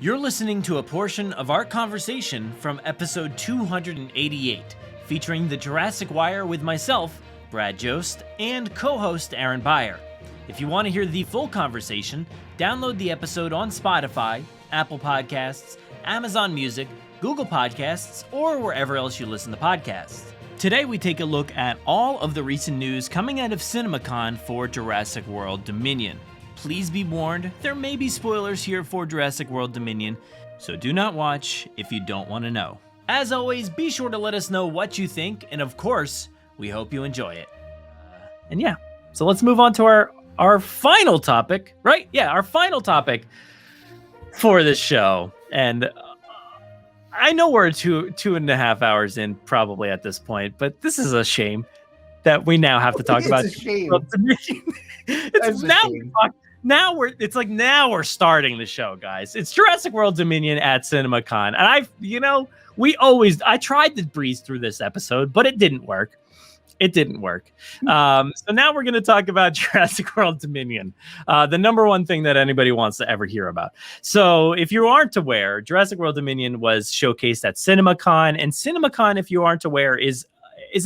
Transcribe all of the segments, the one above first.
You're listening to a portion of our conversation from episode 288, featuring the Jurassic Wire with myself, Brad Jost, and co-host Aaron Beyer. If you want to hear the full conversation, download the episode on Spotify, Apple Podcasts, Amazon Music, Google Podcasts, or wherever else you listen to podcasts. Today we take a look at all of the recent news coming out of CinemaCon for Jurassic World Dominion. Please be warned, there may be spoilers here for Jurassic World Dominion, so do not watch if you don't want to know. As always, be sure to let us know what you think, and of course, we hope you enjoy it. So let's move on to our final topic, right? Yeah, our final topic for this show. And I know we're 2.5 hours in probably at this point, but this is a shame that we now have to talk about. It's a shame. Now we're starting the show, guys. It's Jurassic World Dominion at CinemaCon. And I tried to breeze through this episode, but it didn't work. So now we're going to talk about Jurassic World Dominion, the number one thing that anybody wants to ever hear about. So if you aren't aware, Jurassic World Dominion was showcased at CinemaCon, and CinemaCon, if you aren't aware, is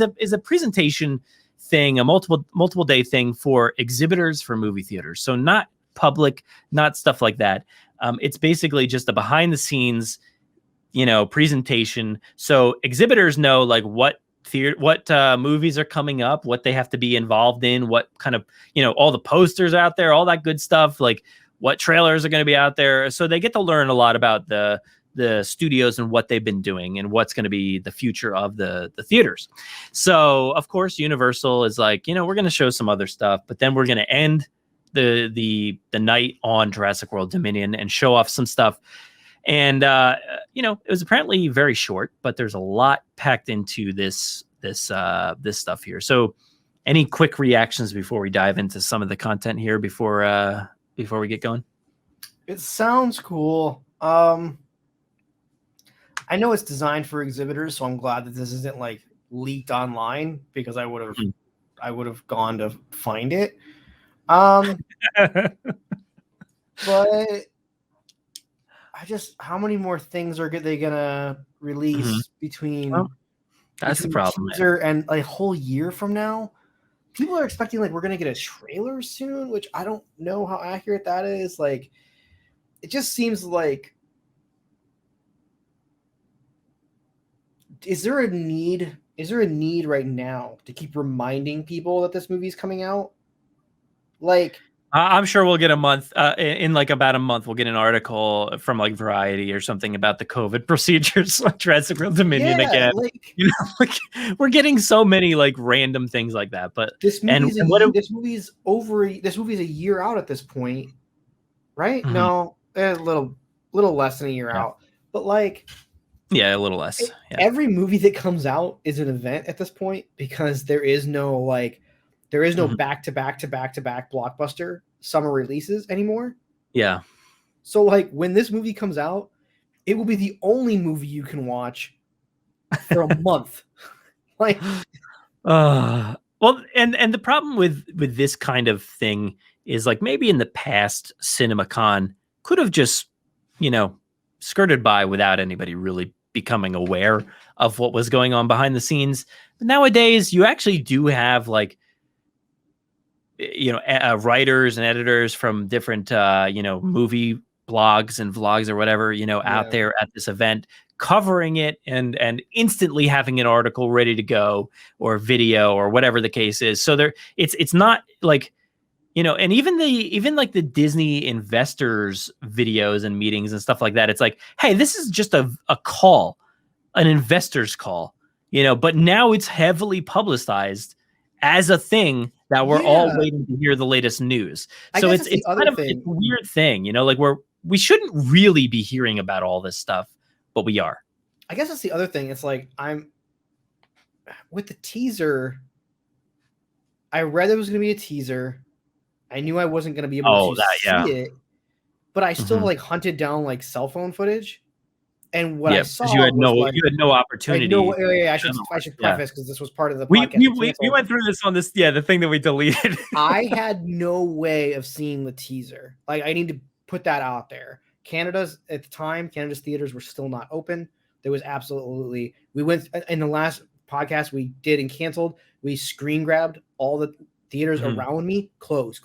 a presentation thing, a multiple day thing for exhibitors for movie theaters. So not public, not stuff like that. It's basically just a behind the scenes, presentation. So exhibitors know like what movies are coming up, what they have to be involved in, what kind of, all the posters out there, all that good stuff, like what trailers are going to be out there. So they get to learn a lot about the studios and what they've been doing and what's going to be the future of the theaters. So of course, Universal is like, we're going to show some other stuff, but then we're going to end the night on Jurassic World Dominion and show off some stuff. And, it was apparently very short, but there's a lot packed into this stuff here. So any quick reactions before we dive into some of the content here before we get going? It sounds cool. I know it's designed for exhibitors, so I'm glad that this isn't like leaked online because I would have gone to find it. But how many more things are they gonna release between that's the problem and a whole year from now? People are expecting like we're gonna get a trailer soon, which I don't know how accurate that is. Like, it just seems like, is there a need right now to keep reminding people that this movie's coming out? Like, I'm sure we'll get a month in like about a month. We'll get an article from like Variety or something about the COVID procedures like Jurassic World Dominion again. We're getting so many like random things like that. But this movie's a year out at this point, right? Mm-hmm. No, a little less than a year out. But like, yeah, a little less. Every movie that comes out is an event at this point because there is no back-to-back blockbuster summer releases anymore. Yeah. So like when this movie comes out, it will be the only movie you can watch for a month. Like, well, and the problem with this kind of thing is like maybe in the past CinemaCon could have just, skirted by without anybody really becoming aware of what was going on behind the scenes. But nowadays you actually do have like, writers and editors from different, movie blogs and vlogs or whatever, out there at this event covering it and instantly having an article ready to go or video or whatever the case is. So it's not like, and even like the Disney investors videos and meetings and stuff like that. It's like, hey, this is just a call, an investor's call, but now it's heavily publicized as a thing that we're all waiting to hear the latest news. So it's kind of a weird thing, like we shouldn't really be hearing about all this stuff, but we are. I guess that's the other thing. It's like I'm with the teaser. I read there was going to be a teaser. I knew I wasn't going to be able to see it, but I still like hunted down like cell phone footage. And what I saw, you had no opportunity. I should preface because this was part of the podcast. We went through this on this, the thing that we deleted. I had no way of seeing the teaser. Like, I need to put that out there. Canada's theaters were still not open. There was absolutely, we went in the last podcast we did and canceled, we screen grabbed all the theaters around me, close.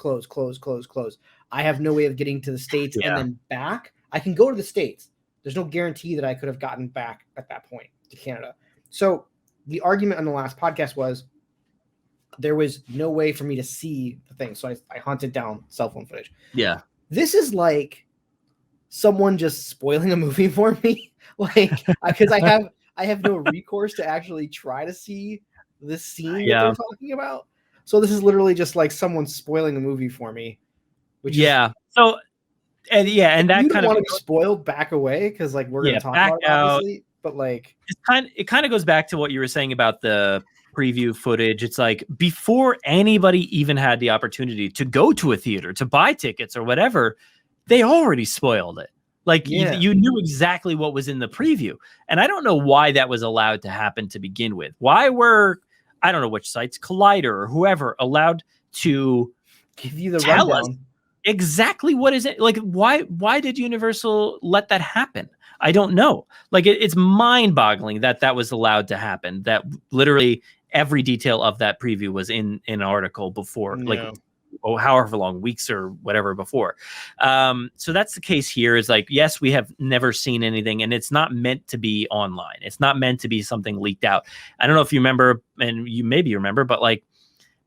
I have no way of getting to the States and then back. I can go to the States. There's no guarantee that I could have gotten back at that point to Canada. So the argument on the last podcast was there was no way for me to see the thing. So I hunted down cell phone footage. Yeah. This is like someone just spoiling a movie for me. Like, because I have no recourse to actually try to see this scene that they're talking about. So this is literally just like someone spoiling a movie for me. Which so and that you kind don't of want to be spoiled, back away, because like we're gonna talk about it, obviously. But like it kind of goes back to what you were saying about the preview footage. It's like before anybody even had the opportunity to go to a theater to buy tickets or whatever, they already spoiled it. Like you knew exactly what was in the preview. And I don't know why that was allowed to happen to begin with. Why were, I don't know which sites, Collider or whoever, allowed to give you the tell rundown. us exactly what is it. Like, why did Universal let that happen? I don't know. Like, it's mind-boggling that was allowed to happen. That literally every detail of that preview was in an article before, however long, weeks or whatever before. So that's the case here. Is like, yes, we have never seen anything, and it's not meant to be online. It's not meant to be something leaked out. I don't know if you remember, and you maybe remember, but like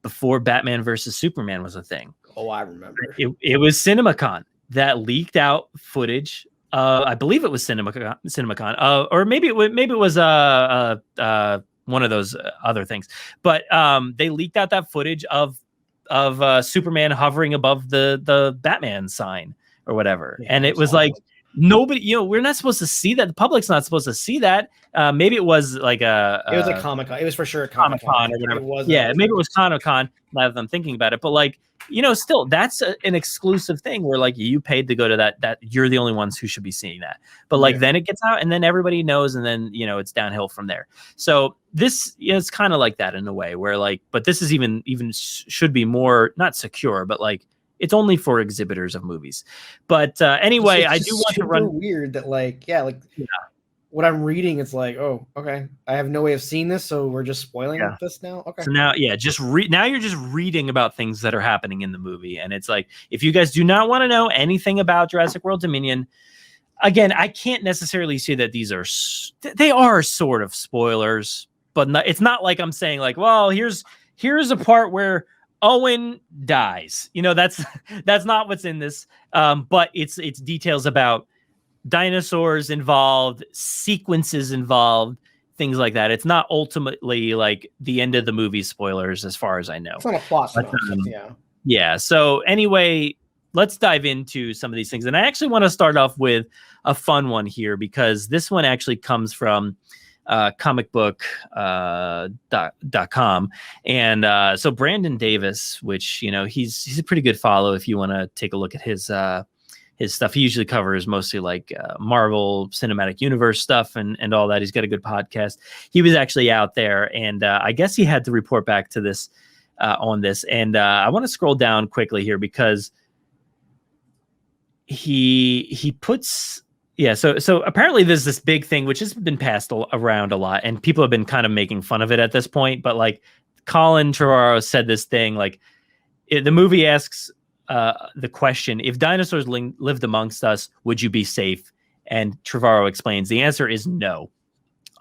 before Batman versus Superman was a thing. Oh, I remember. It was CinemaCon that leaked out footage. I believe it was CinemaCon, or maybe it was one of those other things. But they leaked out that footage of Superman hovering above the Batman sign or whatever, and it was like nobody. We're not supposed to see that. The public's not supposed to see that. Maybe it was like it was a Comic-Con. It was for sure a Comic-Con or whatever. Maybe it was Comic-Con. Now that I'm thinking about it, but like, still that's an exclusive thing where like you paid to go to that you're the only ones who should be seeing that. But like then it gets out and then everybody knows, and then it's downhill from there. So this is kind of like that in a way where like, but this is even should be more not secure, but like it's only for exhibitors of movies. But anyway, I do want to run weird that what I'm reading, it's like, oh, okay, I have no way of seeing this, so we're just spoiling this now. Okay. So now, now you're just reading about things that are happening in the movie, and it's like, if you guys do not want to know anything about Jurassic World Dominion, again, I can't necessarily say that they are sort of spoilers, but it's not like I'm saying like, well, here's a part where Owen dies. That's not what's in this. But it's details about dinosaurs involved, sequences involved, things like that. It's not ultimately like the end of the movie spoilers, as far as I know. It's not a plot synopsis, yeah. So anyway, let's dive into some of these things. And I actually want to start off with a fun one here, because this one actually comes from comicbook.com. And so Brandon Davis, which, he's a pretty good follow if you want to take a look at his stuff. He usually covers mostly like Marvel Cinematic Universe stuff and all that. He's got a good podcast. He was actually out there, and I guess he had to report back to this on this. And I want to scroll down quickly here, because he puts so apparently there's this big thing which has been passed around a lot, and people have been kind of making fun of it at this point. But like Colin Trevorrow said this thing, like the movie asks the question, if dinosaurs lived amongst us, would you be safe? And Trevorrow explains the answer is no,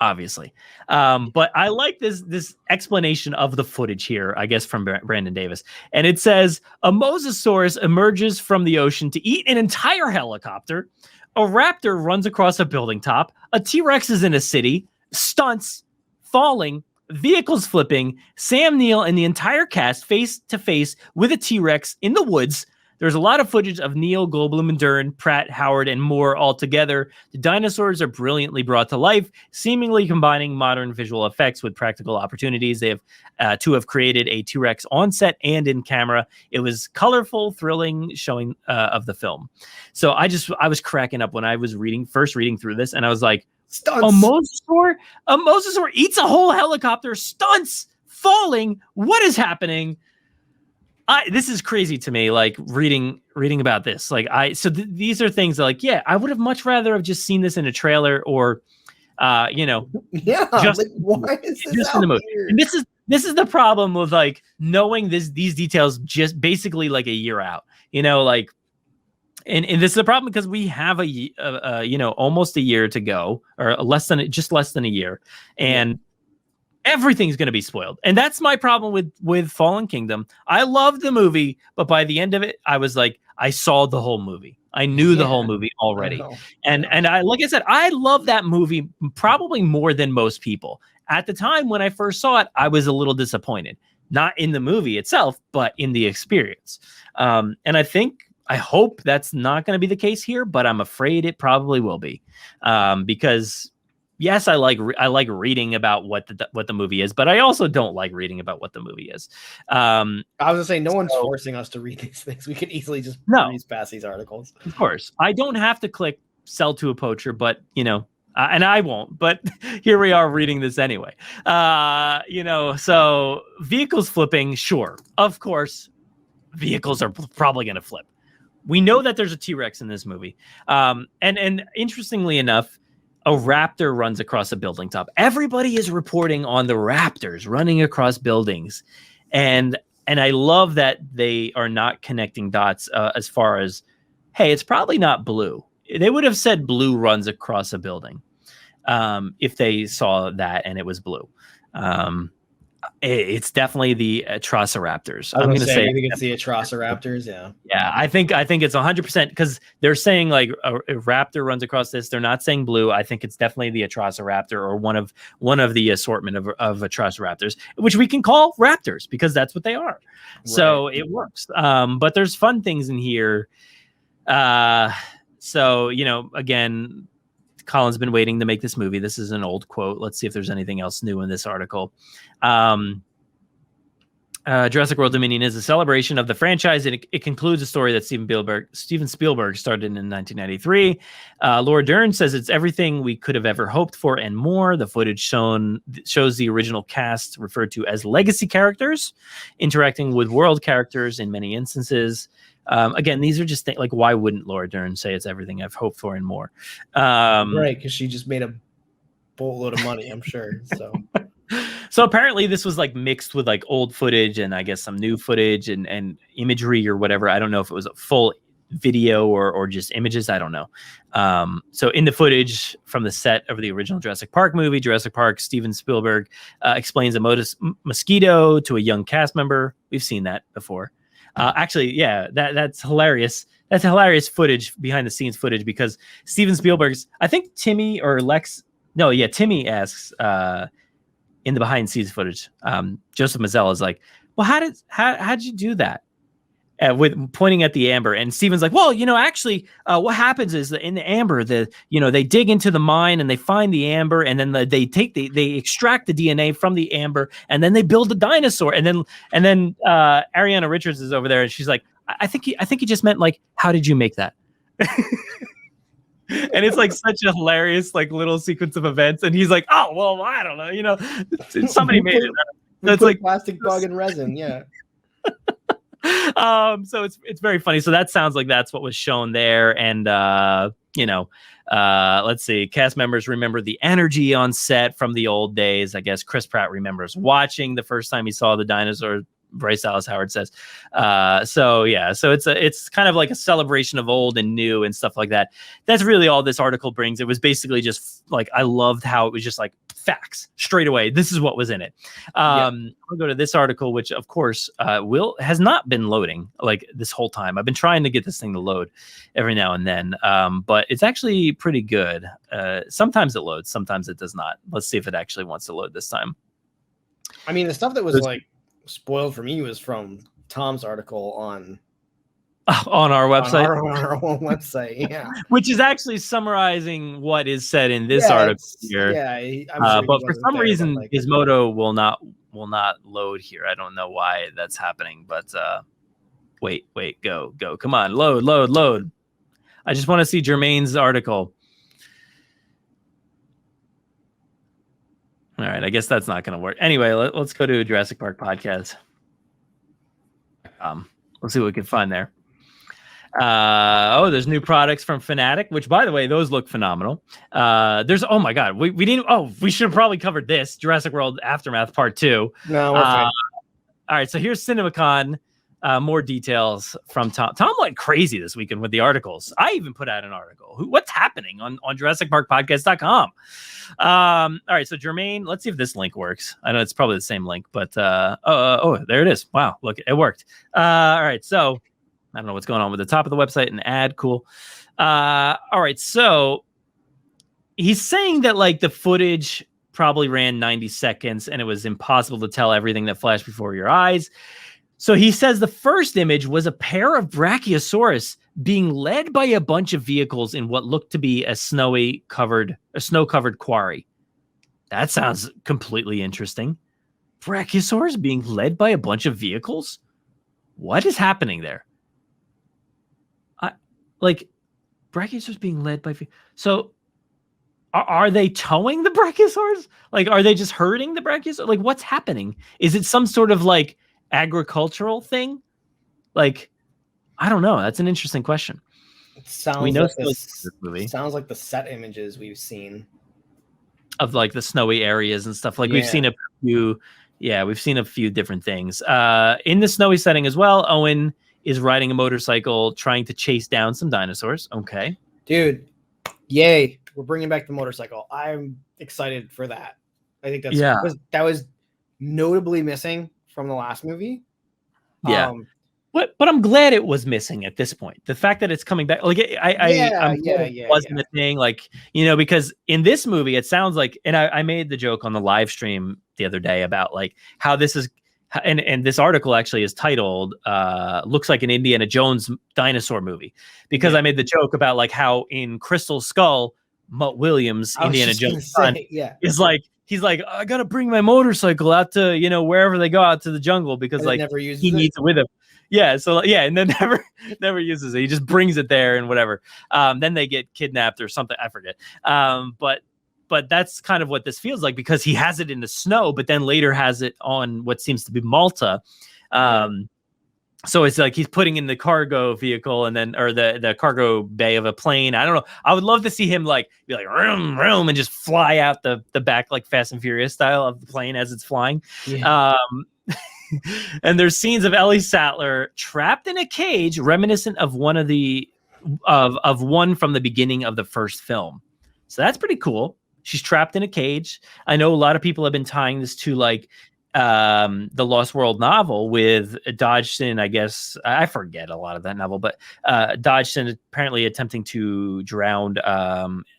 obviously. But I like this explanation of the footage here, I guess, from Brandon Davis. And it says, a mosasaurus emerges from the ocean to eat an entire helicopter. A raptor runs across a building top. A T-Rex is in a city. Stunts, falling, vehicles flipping, Sam Neill and the entire cast face to face with a T-Rex in the woods. There's a lot of footage of Neill, Goldblum, and Dern, Pratt, Howard, and more all together. The dinosaurs are brilliantly brought to life, seemingly combining modern visual effects with practical opportunities. They have to have created a T-Rex on set and in camera. It was colorful, thrilling showing of the film. So I was cracking up when I was first reading through this, and I was like, stunts. A mosasaur eats a whole helicopter, stunts, falling. What is happening? this is crazy to me, like reading about this. Like these are things that, like, yeah, I would have much rather have just seen this in a trailer or just, like, why is this just out in the movie? here? And this is the problem with like knowing these details just basically like a year out, like, and this is the problem because we have almost a year to go, or less than a year, and everything's going to be spoiled. And that's my problem with Fallen Kingdom. I loved the movie, but by the end of it, I was like, I saw the whole movie. I knew the whole movie already. And I, like I said, I love that movie probably more than most people. At the time when I first saw it, I was a little disappointed, not in the movie itself, but in the experience. And I hope that's not going to be the case here, but I'm afraid it probably will be, because yes, I like reading about what the movie is, but I also don't like reading about what the movie is. I was gonna say, no one's forcing us to read these things. We could easily just breeze past these articles. Of course, I don't have to click sell to a poacher, but and I won't. But here we are reading this anyway. So vehicles flipping, sure, of course, vehicles are probably going to flip. We know that there's a T-Rex in this movie, and interestingly enough, a raptor runs across a building top. Everybody is reporting on the raptors running across buildings. And I love that they are not connecting dots as far as, hey, it's probably not blue. They would have said blue runs across a building if they saw that and it was blue. It's definitely the Atrociraptors. I'm going to say, I think it's the Atrociraptors. Yeah. Yeah. I think it's 100% because they're saying like a raptor runs across this. They're not saying blue. I think it's definitely the Atrociraptor or one of the assortment of Atrociraptors, which we can call raptors because that's what they are. Right. So it works. But there's fun things in here. So, again, Colin's been waiting to make this movie. This is an old quote. Let's see if there's anything else new in this article. Jurassic World Dominion is a celebration of the franchise, and it concludes a story that Steven Spielberg started in 1993. Laura Dern says it's everything we could have ever hoped for and more. The footage shows the original cast referred to as legacy characters interacting with world characters in many instances. Again, these are just like, why wouldn't Laura Dern say it's everything I've hoped for and more? Right, because she just made a boatload of money, I'm sure. So apparently this was like mixed with like old footage and I guess some new footage and imagery or whatever. I don't know if it was a full video or just images. I don't know. So in the footage from the set of the original Jurassic Park movie, Jurassic Park, Steven Spielberg explains a mosquito to a young cast member. We've seen that before. Actually, yeah, that's hilarious. That's hilarious footage, behind the scenes footage, because Steven Spielberg's, I think Timmy asks in the behind the scenes footage, Joseph Mazzel is like, well, how'd you do that? With pointing at the amber, and Steven's like, well, actually, what happens is that in the amber, they dig into the mine and they find the amber, and then they extract the DNA from the amber, and then they build the dinosaur, and then Ariana Richards is over there, and she's like, I think he just meant like, how did you make that? And it's like such a hilarious like little sequence of events, and he's like, oh well, I don't know, somebody made it. That's like plastic bug and resin, yeah. So it's very funny. So that sounds like that's what was shown there. And let's see, cast members remember the energy on set from the old days. I guess Chris Pratt remembers watching the first time he saw the dinosaur, Bryce Dallas Howard says. So it's kind of like a celebration of old and new and stuff like that. That's really all this article brings. It was basically just like, I loved how it was just like facts straight away. This is what was in it. I'll go to this article, which of course has not been loading like this whole time. I've been trying to get this thing to load every now and then, but it's actually pretty good. Sometimes it loads, sometimes it does not. Let's see if it actually wants to load this time. I mean, the stuff that was like spoiled for me was from Tom's article on our website, on our own website, yeah, which is actually summarizing what is said in this article here. Yeah, I'm sure but for some reason, Gizmodo will not load here. I don't know why that's happening, but wait, go, come on, load. I just want to see Jermaine's article. All right, I guess that's not going to work. Anyway, let's go to Jurassic Park podcast. Let's see what we can find there. There's new products from Fanatic, which, by the way, those look phenomenal. Oh my god, we didn't. Oh, we should have probably covered this Jurassic World Aftermath Part 2. No, we're fine. All right, so here's CinemaCon. More details from Tom. Tom went crazy this weekend with the articles. I even put out an article. What's happening on JurassicParkPodcast.com? All right, so Jermaine, let's see if this link works. I know it's probably the same link, but there it is. Wow, look, it worked. All right, so I don't know what's going on with the top of the website and ad. Cool. All right, so he's saying that like the footage probably ran 90 seconds and it was impossible to tell everything that flashed before your eyes. So he says the first image was a pair of Brachiosaurus being led by a bunch of vehicles in what looked to be a snow-covered quarry. That sounds completely interesting. Brachiosaurus being led by a bunch of vehicles? What is happening there? Brachiosaurus being led by... So are they towing the Brachiosaurus? Like, are they just herding the Brachiosaurus? Like, what's happening? Is it some sort of like agricultural thing? Like, I don't know. That's an interesting question. It sounds like the set images we've seen of like the snowy areas and stuff. Like we've seen a few different things. In the snowy setting as well, Owen is riding a motorcycle trying to chase down some dinosaurs. Okay. Dude, yay. We're bringing back the motorcycle. I'm excited for that. I think that was notably missing from the last movie. Yeah. But I'm glad it was missing at this point. The fact that it's coming back, like it wasn't a thing, like, you know, because in this movie it sounds like, and I made the joke on the live stream the other day about like how this is, and this article actually is titled looks like an Indiana Jones dinosaur movie, because I made the joke about like how in Crystal Skull, Mutt Williams, Indiana Jones' son, is like, he's like, I gotta bring my motorcycle out to, you know, wherever they go out to the jungle, because like he needs it with him. Yeah, so and then never uses it. He just brings it there and whatever. Then they get kidnapped or something. I forget. But that's kind of what this feels like, because he has it in the snow, but then later has it on what seems to be Malta. So it's like he's putting in the cargo vehicle and then, or the cargo bay of a plane. I don't know. I would love to see him like be like room, room, and just fly out the back like Fast and Furious style of the plane as it's flying. Yeah. And there's scenes of Ellie Sattler trapped in a cage, reminiscent of one from the beginning of the first film. So that's pretty cool. She's trapped in a cage. I know a lot of people have been tying this to like the Lost World novel with Dodgson. I guess I forget a lot of that novel, but Dodgson apparently attempting to drown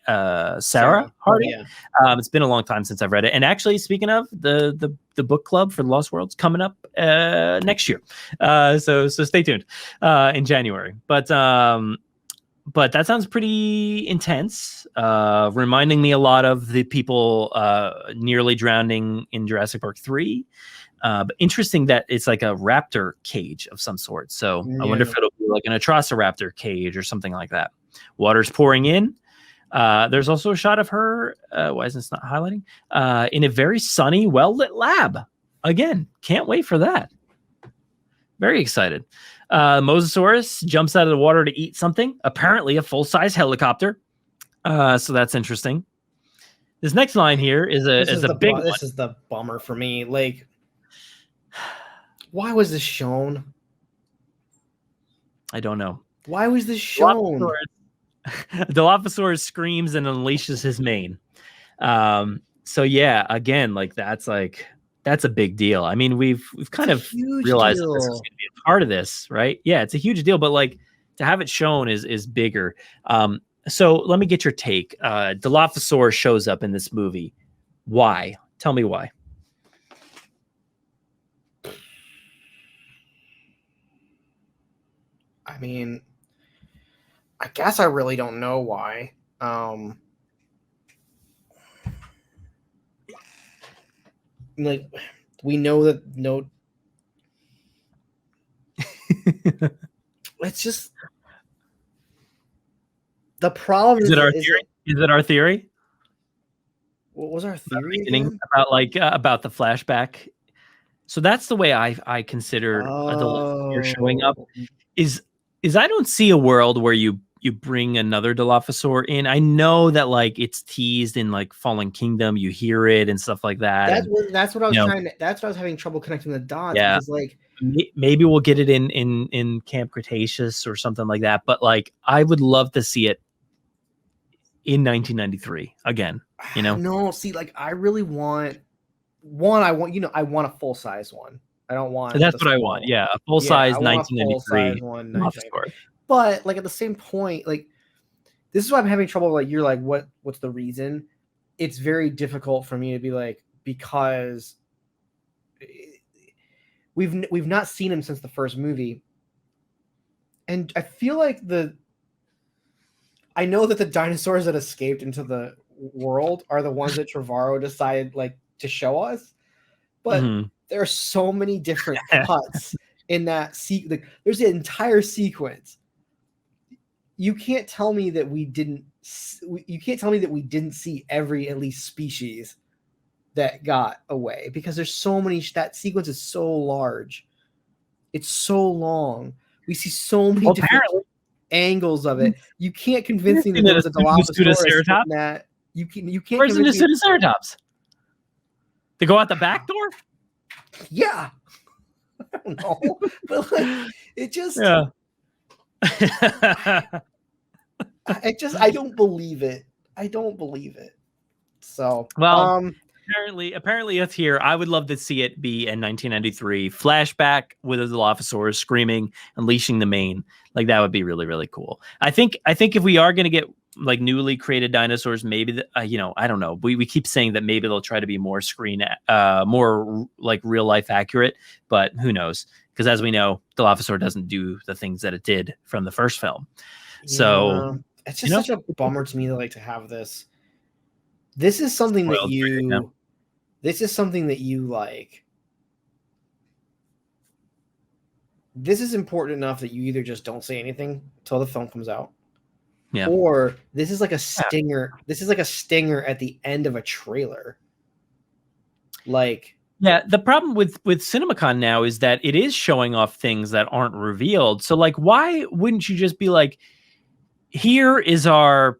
Sarah Harding. It's been a long time since I've read it. And actually, speaking of the book club for the Lost World's coming up next year, so stay tuned in January. But that sounds pretty intense, reminding me a lot of the people nearly drowning in Jurassic Park 3. But interesting that it's like a raptor cage of some sort. So I wonder if it'll be like an Atrociraptor cage or something like that. Water's pouring in. There's also a shot of her, why isn't it not highlighting? In a very sunny, well-lit lab. Again, can't wait for that. Very excited. Mosasaurus jumps out of the water to eat something, apparently a full-size helicopter. So that's interesting. This next line here is a big one. This is the bummer for me. Like, why was this shown? I don't know. Why was this shown? Dilophosaurus screams and unleashes his mane. So yeah, again, like that's a big deal. I mean, we've kind of realized that this is going to be a part of this, right? Yeah, it's a huge deal, but like to have it shown is bigger. So let me get your take. Dilophosaurus shows up in this movie. Why? Tell me why. I mean, I guess I really don't know why. Like, we know that it's just the problem. Is it our theory? Is it our theory? What was our theory about the flashback? So that's the way I consider the Dilophosaur showing up. Oh. Is I don't see a world where you bring another Dilophosaur in. I know that like it's teased in like Fallen Kingdom, you hear it and stuff like that. That's what I was trying to. That's what I was having trouble connecting the dots. Yeah. Because like maybe we'll get it in Camp Cretaceous or something like that. But like I would love to see it in 1993 again. You know? No, see, like I really want one. I want a full size one. I don't want. That's what I want. Yeah, a full size 1993 one. But like at the same point, like this is why I'm having trouble. Like you're like, what's the reason? It's very difficult for me to be like, because we've not seen him since the first movie, and I feel like I know that the dinosaurs that escaped into the world are the ones that Trevorrow decided like to show us, but there are so many different cuts in that there's an entire sequence. You can't tell me that we didn't see every at least species that got away, because there's so many. That sequence is so large, it's so long. We see so many different angles of it. You can't convince me that there was a Dilophosaurus in that. You can't. Where's the Pseudoceratops? They go out the back door? Yeah. I don't know. But like it just I don't believe it. So well, apparently it's here. I would love to see it be in 1993 flashback with a Dilophosaurus screaming, unleashing the mane. Like that would be really, really cool. I think if we are going to get like newly created dinosaurs, maybe I don't know. We keep saying that maybe they'll try to be more more like real life accurate, but who knows? Because as we know, Dilophosaur doesn't do the things that it did from the first film. So it's just such a bummer to me to like to have this. This is something that you. This is something that you like. This is important enough that you either just don't say anything until the film comes out. Yeah. Or this is like a stinger. Yeah. This is like a stinger at the end of a trailer. Like, yeah, the problem with CinemaCon now is that it is showing off things that aren't revealed. So like, why wouldn't you just be like, here is our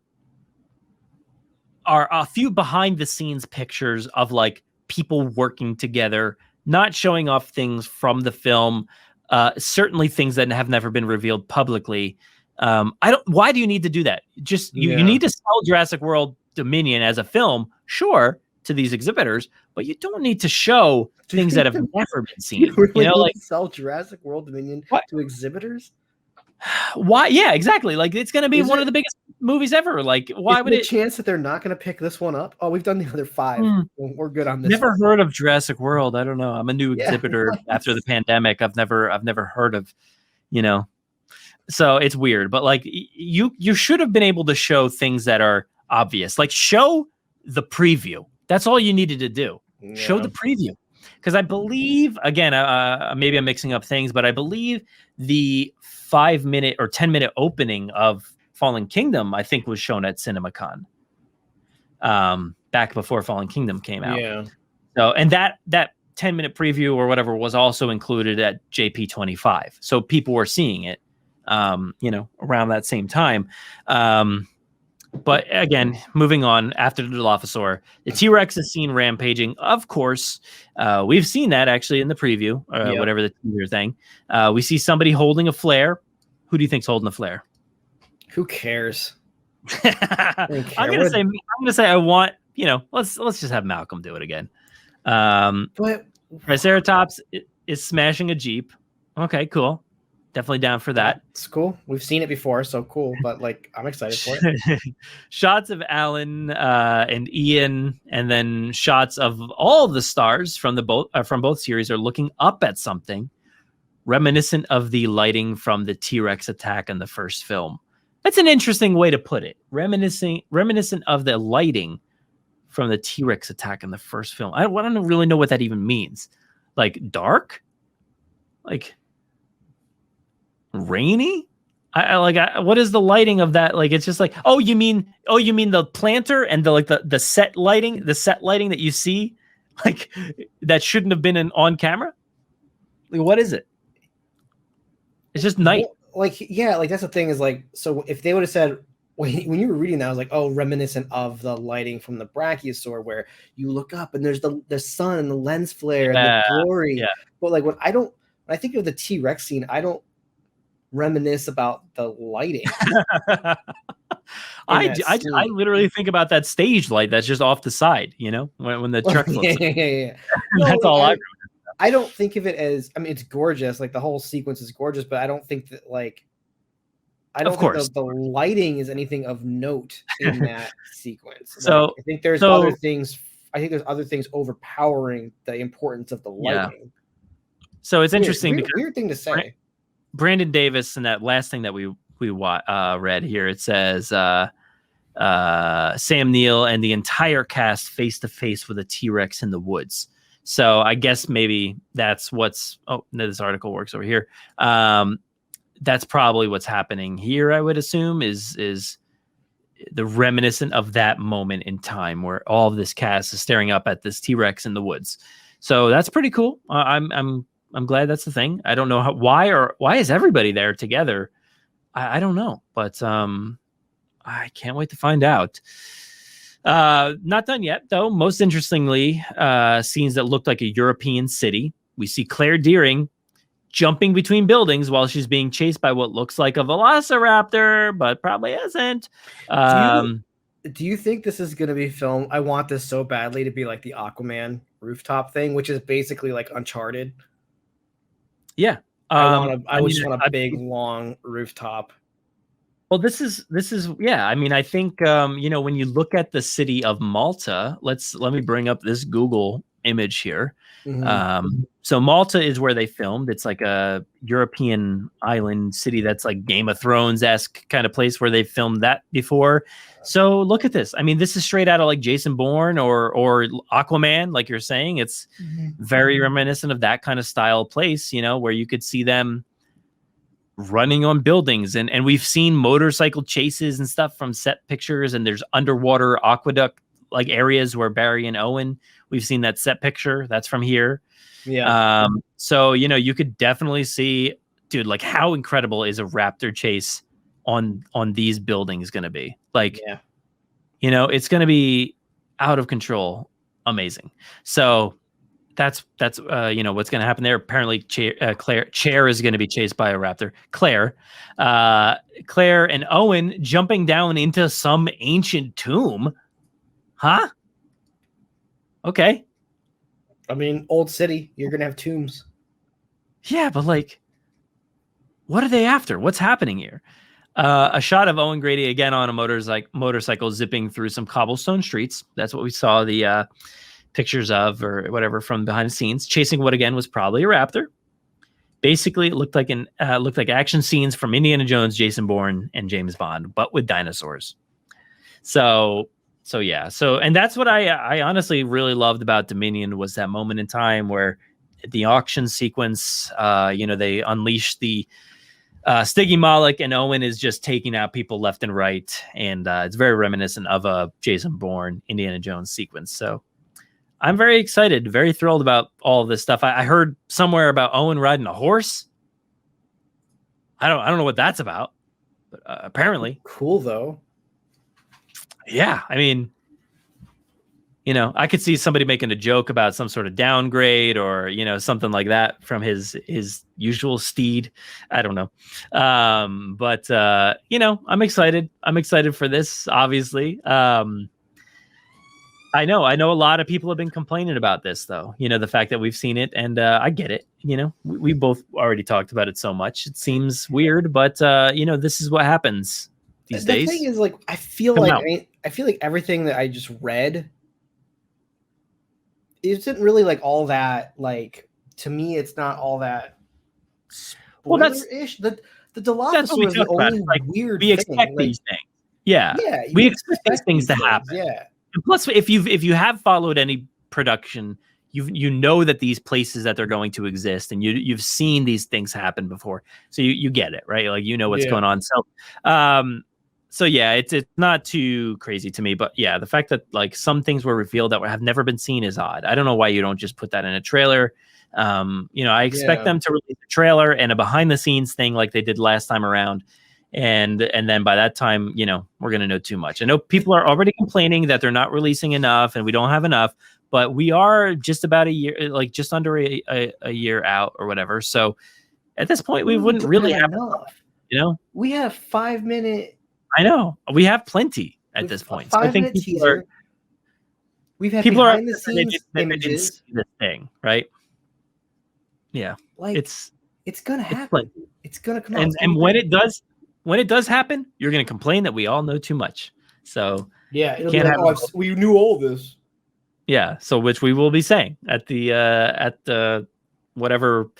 a few behind the scenes pictures of like people working together, not showing off things from the film, certainly things that have never been revealed publicly. Why do you need to do that? Just you need to sell Jurassic World Dominion as a film, sure, to these exhibitors, but you don't need to show things that have never been seen. You know, like sell Jurassic World Dominion to exhibiters. Why? Yeah, exactly. Like it's going to be one of the biggest movies ever. Like, why would it? Chance that they're not going to pick this one up? Oh, we've done the other 5. We're good on this. Never heard of Jurassic World. I don't know. I'm a new exhibitor after the pandemic. I've never heard of, So it's weird. But like you should have been able to show things that are obvious. Like show the preview. That's all you needed to do. Yeah. Show the preview. Because I believe, again, maybe I'm mixing up things, but I believe the 5-minute or 10-minute opening of Fallen Kingdom, I think, was shown at CinemaCon back before Fallen Kingdom came out. Yeah. So, and that 10-minute preview or whatever was also included at JP25. So people were seeing it, around that same time. But again, moving on, after the Dilophosaur, the T-Rex is seen rampaging. Of course, we've seen that actually in the preview, whatever the teaser thing. We see somebody holding a flare. Who do you think's holding a flare? Who cares? I'm gonna say I want, let's just have Malcolm do it again. But Triceratops is smashing a Jeep. Okay, cool. Definitely down for that. It's cool. We've seen it before, so cool. But like, I'm excited for it. Shots of Alan and Ian, and then shots of all of the stars from both series are looking up at something, reminiscent of the lighting from the T-Rex attack in the first film. That's an interesting way to put it. Reminiscent of the lighting from the T-Rex attack in the first film. I don't really know what that even means. Like dark? Like rainy? What is the lighting of that? Like, it's just like, you mean the planter and the set lighting that you see like that shouldn't have been on camera. Like, what is it? It's just night. Well, like that's the thing is like, so if they would have said when you were reading that, I was like, oh, reminiscent of the lighting from the Brachiosaur, where you look up and there's the sun and the lens flare and the glory. Yeah. But like when I think of the T-Rex scene, I don't reminisce about the lighting. I literally think about that stage light that's just off the side, when the truck looks. Yeah. That's all I don't think of it as, I mean, it's gorgeous. Like the whole sequence is gorgeous, but I don't think that I don't think the lighting is anything of note in that sequence. So I think there's other things. I think there's other things overpowering the importance of the lighting. Yeah. So it's interesting because weird thing to say. Brandon Davis, and that last thing that we read here, it says Sam Neill and the entire cast face to face with a T-Rex in the woods. So I guess maybe that's what's. Oh, no, this article works over here. That's probably what's happening here. I would assume is the reminiscent of that moment in time where all of this cast is staring up at this T-Rex in the woods. So that's pretty cool. I'm glad that's the thing. I don't know why is everybody there together. I don't know, but I can't wait to find out. Not done yet, though. Most interestingly, scenes that looked like a European city. We see Claire Dearing jumping between buildings while she's being chased by what looks like a velociraptor, but probably isn't. Do you think this is going to be filmed? I want this so badly to be like the Aquaman rooftop thing, which is basically like Uncharted. Yeah. I just want a big, long rooftop. Well, this is yeah. I mean, I think when you look at the city of Malta, let me bring up this Google image here. Mm-hmm. So Malta is where they filmed. It's like a European island city that's like Game of Thrones-esque kind of place where they filmed that before. So look at this. I mean, this is straight out of like Jason Bourne or Aquaman, like you're saying. It's very reminiscent of that kind of style place, where you could see them running on buildings, and we've seen motorcycle chases and stuff from set pictures, and there's underwater aqueduct like areas where Barry and Owen, we've seen that set picture that's from here. Yeah. So you could definitely see, dude, like how incredible is a raptor chase on these buildings going to be? Like, it's going to be out of control, amazing. So that's what's going to happen there. Apparently, Chair is going to be chased by a raptor. Claire and Owen jumping down into some ancient tomb. Huh? Okay. I mean, old city. You're going to have tombs. Yeah, but like, what are they after? What's happening here? A shot of Owen Grady again on a motorcycle zipping through some cobblestone streets. That's what we saw the pictures of or whatever from behind the scenes, chasing what again was probably a raptor. Basically, it looked like action scenes from Indiana Jones, Jason Bourne, and James Bond, but with dinosaurs. So yeah. And that's what I honestly really loved about Dominion, was that moment in time where the auction sequence, they unleash the Stiggy Malik, and Owen is just taking out people left and right. And it's very reminiscent of a Jason Bourne, Indiana Jones sequence. So I'm very excited, very thrilled about all of this stuff. I heard somewhere about Owen riding a horse. I don't know what that's about, but apparently cool though. Yeah, I mean, I could see somebody making a joke about some sort of downgrade or, something like that from his usual steed. I don't know. But I'm excited. I'm excited for this, obviously. I know a lot of people have been complaining about this, though, the fact that we've seen it, and I get it. We both already talked about it so much. It seems weird, but this is what happens these days. The thing is, like, I feel like everything that I just read isn't really like all that, like, to me it's not all that spoiler-ish. The Dilophosaur is the only weird thing. We expect these things. Yeah, we expect these things to happen. Yeah. And plus, if you have followed any production, you know that these places that they're going to exist, and you've seen these things happen before, so you get it, right? Like, what's going on. So So yeah, it's not too crazy to me, but yeah, the fact that like some things were revealed that have never been seen is odd. I don't know why you don't just put that in a trailer. I expect them to release a trailer and a behind the scenes thing like they did last time around. And then by that time, we're going to know too much. I know people are already complaining that they're not releasing enough and we don't have enough, but we are just about a year, like just under a year out or whatever. So at this point, we wouldn't really have enough. We have 5 minute. I know we have plenty at this point. So I think we've had people behind the scenes images. This thing, right? Yeah, like it's gonna happen. It's gonna come out. And when it does happen, you're gonna complain that we all know too much. So yeah, we knew all this. Yeah, so which we will be saying at the whatever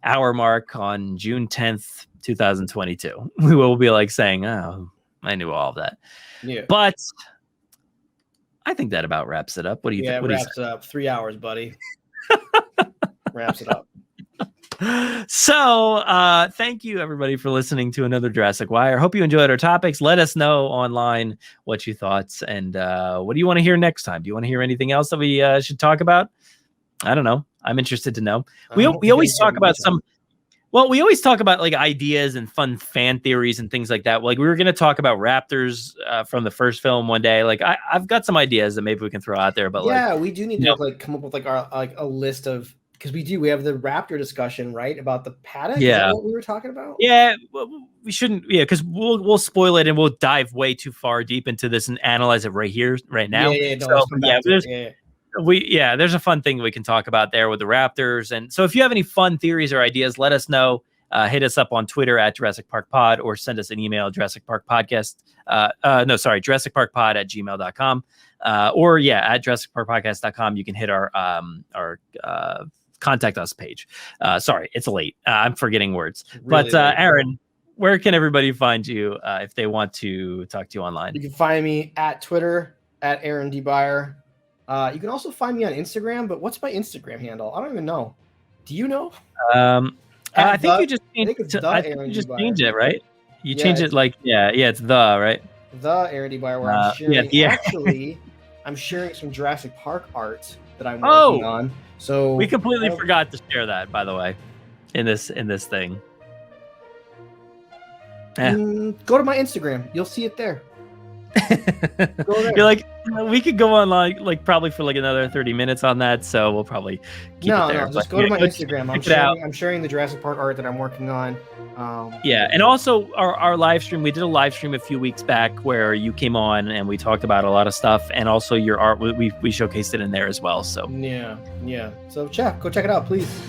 hour mark on June 10th, 2022. We will be like saying, "Oh, I knew all of that." Yeah, but I think that about wraps it up. What do you think? Yeah, wraps it up. 3 hours, buddy. Wraps it up. So thank you everybody for listening to another Jurassic Wire. Hope you enjoyed our topics. Let us know online what you thought and what do you want to hear next time? Do you want to hear anything else that we should talk about? I don't know. I'm interested to know. We always talk about we always talk about like ideas and fun fan theories and things like that. Like we were going to talk about raptors from the first film one day. Like I've got some ideas that maybe we can throw out there, but we do need to come up with a list of, because we have the raptor discussion, right, about the paddock. Yeah, is that what we were talking about. Yeah, we shouldn't. Yeah, because we'll spoil it and we'll dive way too far deep into this and analyze it right here, right now. There's a fun thing we can talk about there with the raptors. And so if you have any fun theories or ideas, let us know. Hit us up on Twitter at Jurassic Park Pod or send us an email, Jurassic Park Podcast. Jurassic Park Pod at gmail.com. Or at JurassicParkPodcast.com. You can hit our contact us page. Sorry, it's late. I'm forgetting words. Really but Aaron, where can everybody find you if they want to talk to you online? You can find me at Twitter at Aaron D. Byer. You can also find me on Instagram, but what's my Instagram handle? I don't even know. Do you know? I think you just changed it, right? You changed it it's the, right? The Aaron D. Byer, where I'm sharing. Actually, I'm sharing some Jurassic Park art that I'm working on. So we completely forgot to share that, by the way, in this thing. Go to my Instagram. You'll see it there. Go there. You're like, we could go on like probably for like another 30 minutes on that, so we'll probably keep it there. Just go to my Instagram. I'm sharing the Jurassic Park art that I'm working on. And also our live stream. We did a live stream a few weeks back where you came on and we talked about a lot of stuff, and also your art. We showcased it in there as well. So So go check it out, please.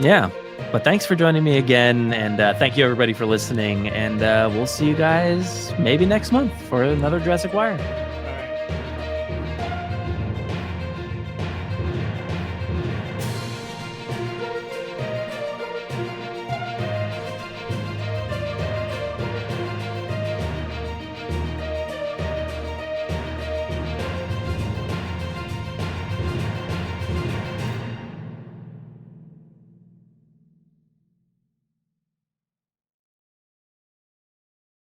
Yeah. But thanks for joining me again, and thank you everybody for listening, and we'll see you guys maybe next month for another Jurassic Wire.